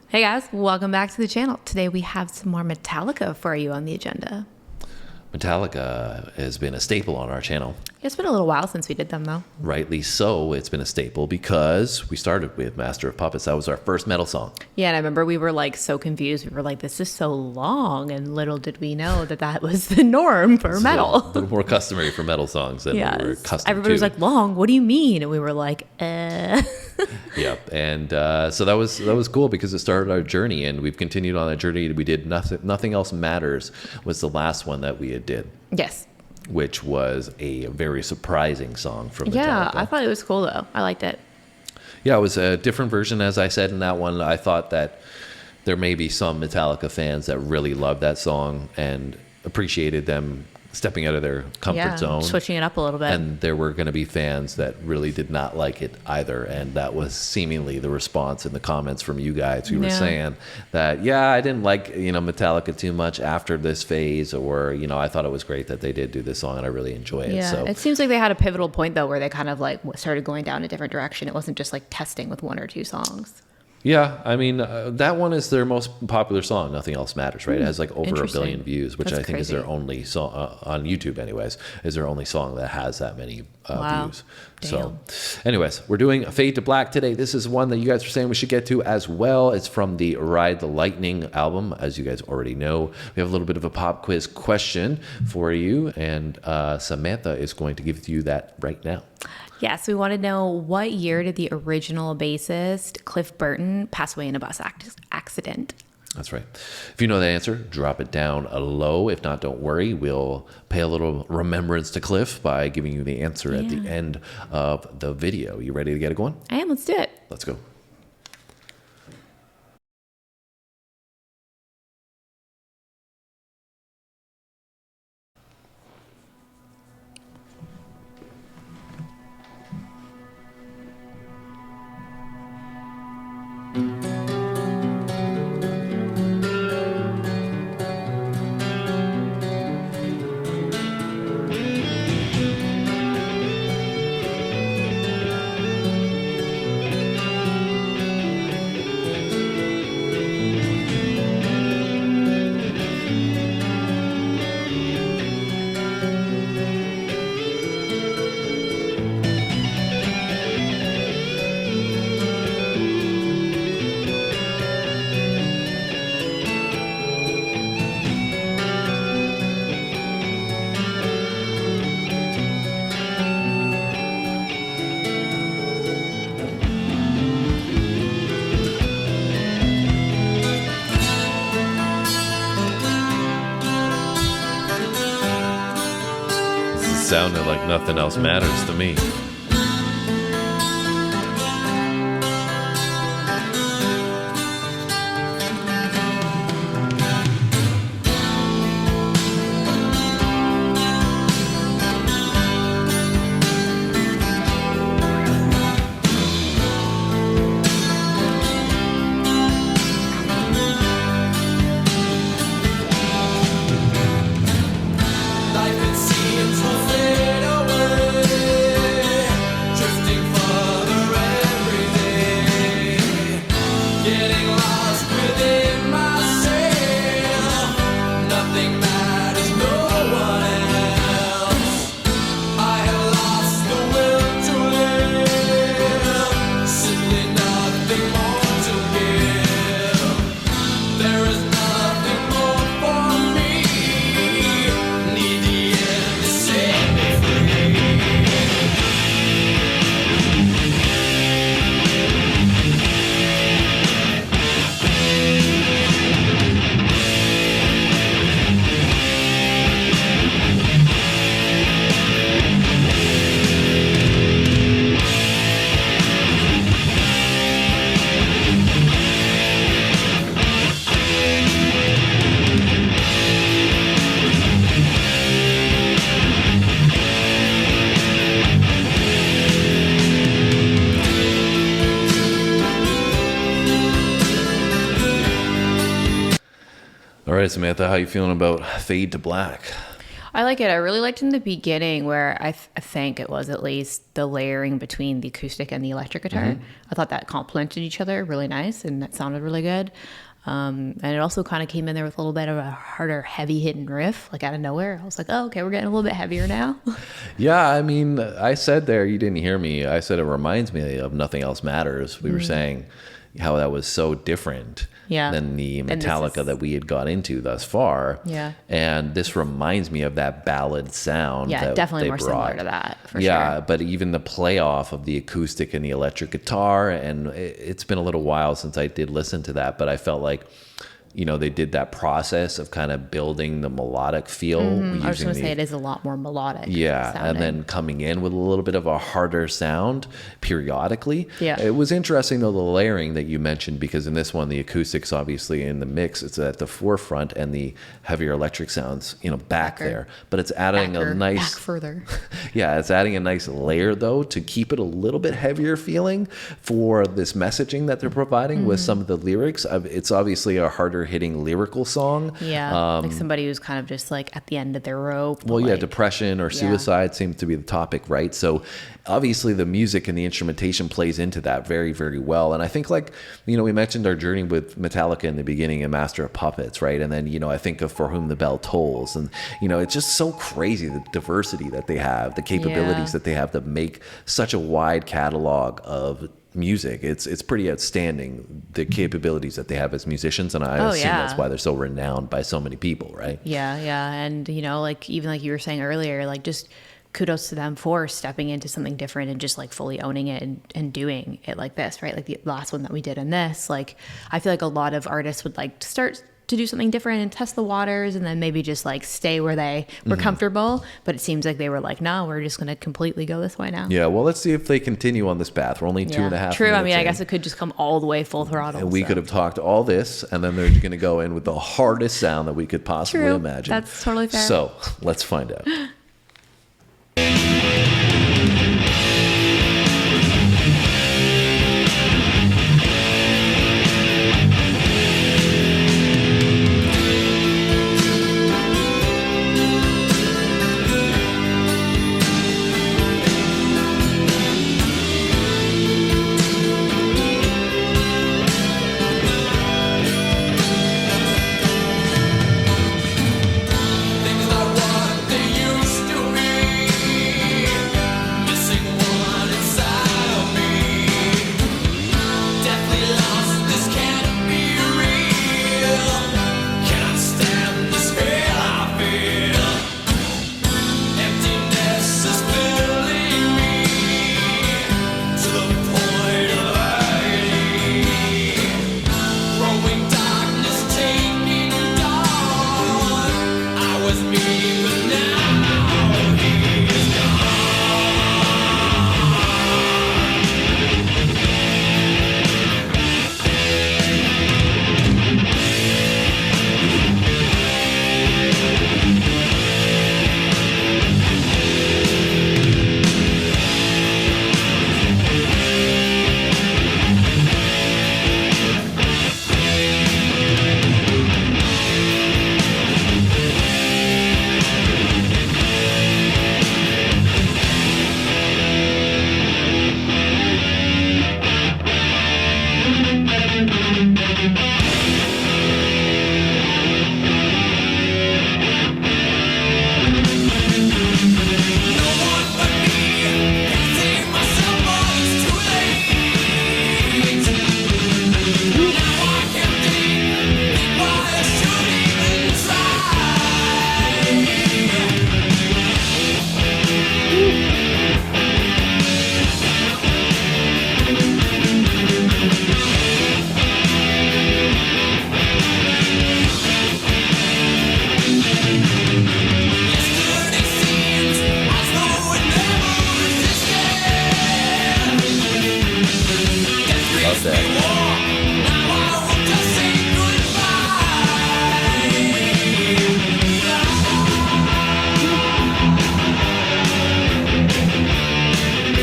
Hey guys, welcome back to the channel. Today we have some more Metallica for you on the agenda. Metallica has been a staple on our channel. It's been a little while since we did them though. Rightly so, it's been a staple because we started with Master of Puppets. That was our first metal song. Yeah, and I remember we were like so confused. We were like, this is so long, and little did we know that that was the norm for metal. A little more customary for metal songs than we were accustomed Everybody was like, long, what do you mean? And we were like, Yep, and so that was cool because it started our journey, and we've continued on that journey. We did Nothing Else Matters was the last one that we did. Yes. Which was a very surprising song from Metallica. Yeah, I thought it was cool though. I liked it. Yeah, it was a different version, as I said in that one. I thought that there may be some Metallica fans that really loved that song and appreciated them stepping out of their comfort zone, switching it up a little bit. And there were going to be fans that really did not like it either, and that was seemingly the response in the comments from you guys who were saying that, I didn't like Metallica too much after this phase, or I thought it was great that they did do this song and I really enjoy it. Yeah, so it seems like they had a pivotal point though where they kind of like started going down a different direction. It wasn't just like testing with one or two songs. Yeah, I mean, that one is their most popular song, Nothing Else Matters, right? It has like over 1 billion views, which I think is their only song, on YouTube anyways, is their only song that has that many views. Damn. So anyways, we're doing Fade to Black today. This is one that you guys were saying we should get to as well. It's from the Ride the Lightning album, as you guys already know. We have a little bit of a pop quiz question for you, and Samantha is going to give you that right now. Yes, we want to know, what year did the original bassist Cliff Burton pass away in a bus accident? That's right. If you know the answer, drop it down low. If not, don't worry. We'll pay a little remembrance to Cliff by giving you the answer at the end of the video. You ready to get it going? I am. Let's do it. Let's go. Sounded like Nothing Else Matters to me. All right, Samantha, how you feeling about Fade to Black? I like it. I really liked in the beginning where I think it was at least the layering between the acoustic and the electric guitar. I thought that complemented each other really nice, and that sounded really good. And it also kind of came in there with a little bit of a harder, heavy hitting riff, like out of nowhere. I was like, oh, okay, we're getting a little bit heavier now. Yeah, I mean, I said there, you didn't hear me. I said it reminds me of Nothing Else Matters. We were saying how that was so different than the Metallica that we had got into thus far. Yeah. And this reminds me of that ballad sound. Yeah, that definitely they more brought. similar to that, for Yeah, sure. but even the playoff of the acoustic and the electric guitar, and it's been a little while since I did listen to that, but I felt like, you know, they did that process of kind of building the melodic feel. I was going to say it is a lot more melodic. Yeah, sounding. and then coming in with a little bit of a harder sound periodically. Yeah. It was interesting, though, the layering that you mentioned, because in this one, the acoustics, obviously, in the mix, it's at the forefront, and the heavier electric sounds, you know, back there. But it's adding a nice... Back further. Yeah, it's adding a nice layer, though, to keep it a little bit heavier feeling for this messaging that they're providing with some of the lyrics. It's obviously a harder hitting lyrical song. Yeah, like somebody who's kind of just like at the end of their rope. Well, yeah, like, depression or suicide seems to be the topic, right? So obviously the music and the instrumentation plays into that very, very well. And I think, like, you know, we mentioned our journey with Metallica in the beginning and Master of Puppets, right? And then, you know, I think of For Whom the Bell Tolls. And, you know, it's just so crazy, the diversity that they have, the capabilities that they have to make such a wide catalog of music. It's pretty outstanding, the capabilities that they have as musicians, and I assume that's why they're so renowned by so many people, right? Yeah, and you know, like even like you were saying earlier, like just kudos to them for stepping into something different and just like fully owning it and doing it like this, right? Like the last one that we did in this, like I feel like a lot of artists would like to start to do something different and test the waters and then maybe just like stay where they were comfortable. But it seems like they were like, no, we're just going to completely go this way now. Yeah, well, let's see if they continue on this path. We're only 2.5 minutes True. I mean, I in. guess it could just come all the way full throttle. And we could have talked all this, and then they're going to go in with the hardest sound that we could possibly imagine. That's totally fair. So let's find out.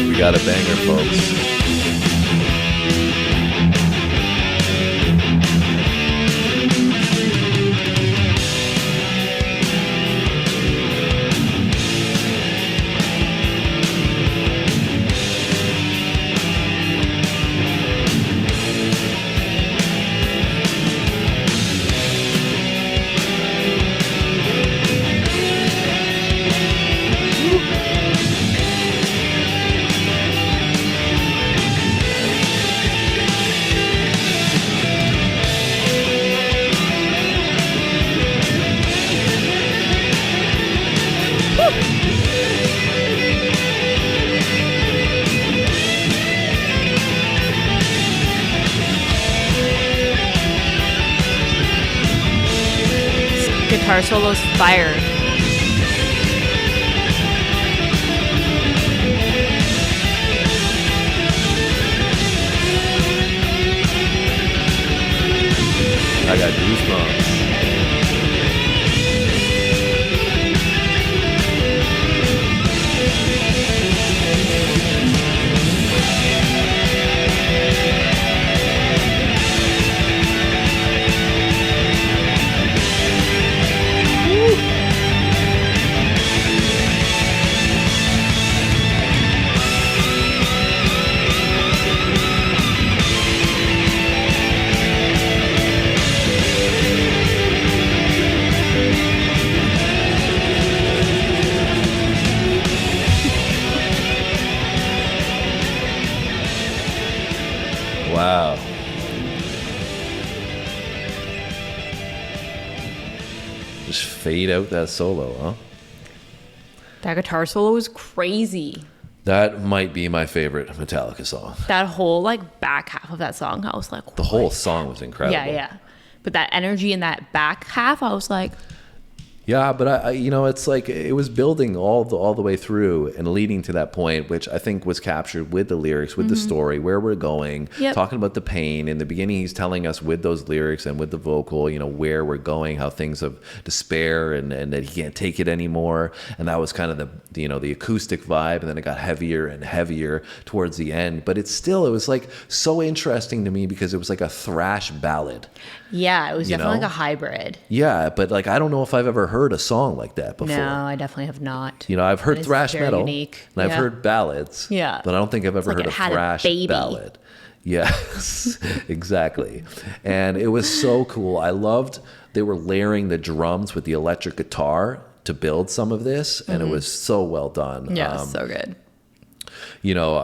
We got a banger, folks. guitar solo's fire. I got goosebumps. Wow. Just fade out that solo, huh? That guitar solo was crazy. That might be my favorite Metallica song. That whole like back half of that song, I was like, The whole song was incredible. Yeah, yeah. But that energy in that back half, I was like, Yeah, but I you know, it's like it was building all the way through and leading to that point, which I think was captured with the lyrics, with the story, where we're going, talking about the pain. In the beginning, he's telling us with those lyrics and with the vocal, you know, where we're going, how things of despair and that he can't take it anymore. And that was kind of the you know, the acoustic vibe. And then it got heavier and heavier towards the end. But it was like so interesting to me because it was like a thrash ballad. yeah, it was You definitely know? like a hybrid. Yeah, but like I don't know if I've ever heard a song like that before. No, I definitely have not. You know, I've heard That is thrash very metal, unique. and I've Yeah. heard ballads, Yeah. but I don't think I've ever like heard it a had a thrash baby. ballad. Yes, exactly. And it was so cool. I loved they were layering the drums with the electric guitar to build some of this, and it was so well done. Yeah, so good. You know,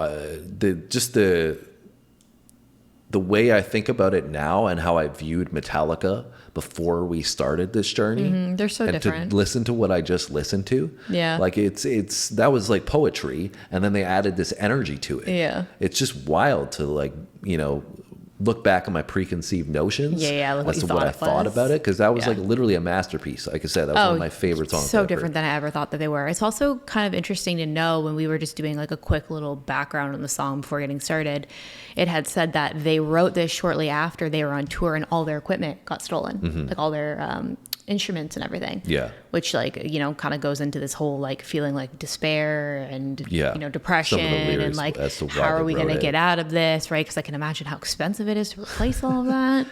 the way I think about it now and how I viewed Metallica before we started this journey. They're so and different. to listen to what I just listened to. Yeah. Like it's that was like poetry, and then they added this energy to it. Yeah. It's just wild to like, you know, look back at my preconceived notions look what as you to what I thought it thought was. about it, because that was Yeah. like literally a masterpiece. Like I said, that was one of my favorite songs. So ever. different than I ever thought that they were. It's also kind of interesting to know when we were just doing like a quick little background on the song before getting started. It had said that they wrote this shortly after they were on tour and all their equipment got stolen, like all their instruments and everything. Yeah. Which like, you know, kind of goes into this whole like feeling like despair and, Yeah. you know, depression Some of the lyrics and like, as to why how are they we going wrote to it. get out of this, right? Because I can imagine how expensive it is to replace all of that.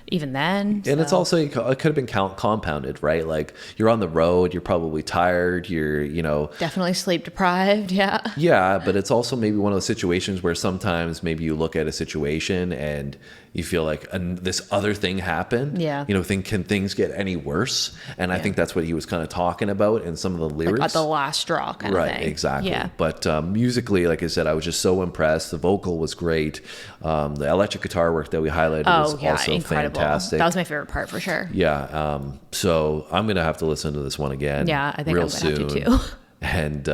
Even then. And it's also, it could have been compounded, right? Like you're on the road, you're probably tired, you're, you know. Definitely sleep deprived. Yeah. Yeah, but it's also maybe one of those situations where sometimes maybe you look at a situation and you feel like this other thing happened. Yeah. You know, can things get any worse? And I think that's what he was kind of talking about in some of the lyrics. Like at the last straw kind of thing. Right, exactly. Yeah. But musically, like I said, I was just so impressed. The vocal was great. The electric guitar work that we highlighted was also incredible. fantastic. That was my favorite part for sure. Yeah. So I'm going to have to listen to this one again. Yeah, I think real I'm going to have soon. to too. And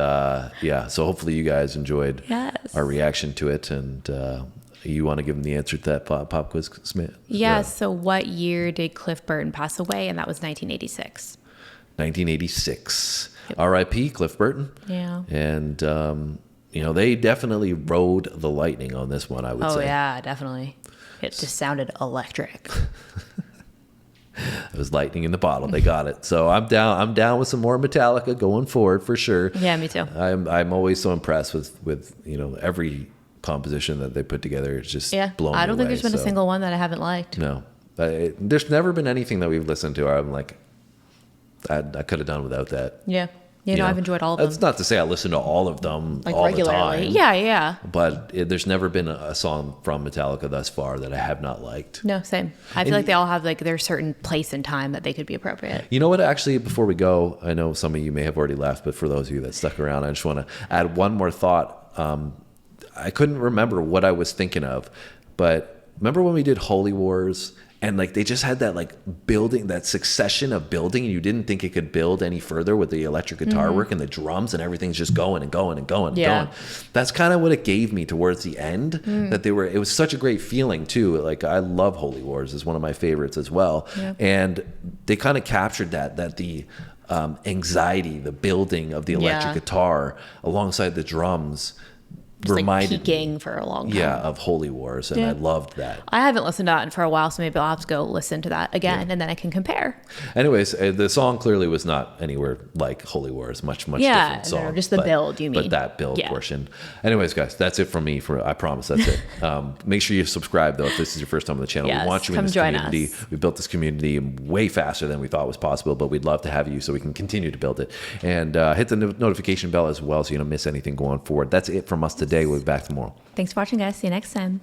yeah, so hopefully you guys enjoyed Yes. our reaction to it. And you want to give them the answer to that pop quiz, Smith? Yeah. So what year did Cliff Burton pass away? And that was 1986. 1986. R.I.P. Cliff Burton. Yeah. And, you know, they definitely rode the lightning on this one, I would Oh, say. yeah, definitely. It just sounded electric. It was lightning in the bottle. They got it. So I'm down with some more Metallica going forward for sure. Yeah, me too. I'm always so impressed with you know, every composition that they put together. It's just blowing me I don't think away. there's been a So, single one that I haven't liked. no. There's never been anything that we've listened to where I'm like, I could have done without that. Yeah. You know, I've enjoyed all of them. That's not to say I listen to all of them Like all regularly. the time. Yeah. But there's never been a song from Metallica thus far that I have not liked. No, same. I feel like they all have like their certain place and time that they could be appropriate. You know what, actually, before we go, I know some of you may have already left, but for those of you that stuck around, I just want to add one more thought. I couldn't remember what I was thinking of, but remember when we did Holy Wars And like they just had that like building, that succession of building, and you didn't think it could build any further with the electric guitar work and the drums, and everything's just going and going and going and going. That's kind of what it gave me towards the end. That it was such a great feeling too. Like I love Holy Wars, is one of my favorites as well. And they kind of captured that the anxiety, the building of the electric guitar alongside the drums reminded like peaking for a long time. Of Holy Wars, and I loved that. I haven't listened to that for a while, so maybe I'll have to go listen to that again, and then I can compare. Anyways, the song clearly was not anywhere like Holy Wars, much different song. No, just the build, you mean. But that build portion. Anyways, guys, that's it from me. I promise that's it. Make sure you subscribe, though, if this is your first time on the channel. We want you in this community. We built this community way faster than we thought was possible, but we'd love to have you so we can continue to build it. And hit the notification bell as well so you don't miss anything going forward. That's it from us today. We'll be back tomorrow. Thanks for watching, guys. See you next time.